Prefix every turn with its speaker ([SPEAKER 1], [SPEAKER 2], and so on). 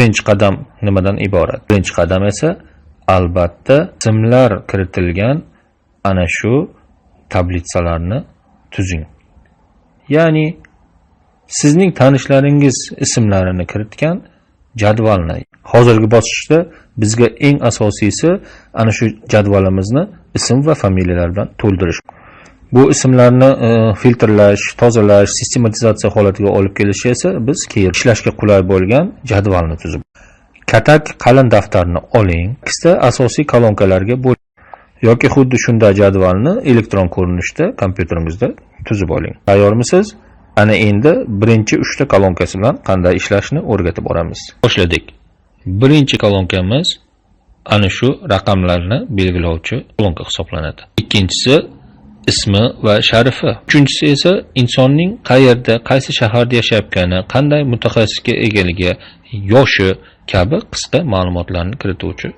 [SPEAKER 1] Birinchi qadam nimadan iborat? Birinchi qadam esa albatta ismlar kiritilgan ana shu tablitsalarni tuzing. Ya'ni sizning tanishlaringiz ismlarini kiritgan jadvalni. Hozirgi bosqichda bizga eng asosiysi ana shu jadvalimizni ism va familiyalar bilan to'ldirish. Bu ismlarni filtrlash, tozalash, sistematizatsiya holatiga olib kelish esa biz keyin ishlashga qulay bo'lgan jadvalni tuzib. Katak qalin daftarni oling, ikkita asosiy kolonkalarga bo'ling yoki xuddi shunday jadvalni elektron ko'rinishda kompyuteringizda tuzib oling. Tayyormisiz? Ana endi birinchi 3 ta kolonkasi bilan qanday ishlashni o'rgatib boramiz. Boshladik. Birinchi kolonkamiz ana shu raqamlarni belgilovchi kolonka hisoblanadi. Ikkinchisi ismi va sharifi. Uchinchisi esa insonning qayerda, qaysi shaharda yashayotgani, qanday mutaxassisga egaligi, yoshi kabi qisqa ma'lumotlarni kirituvchi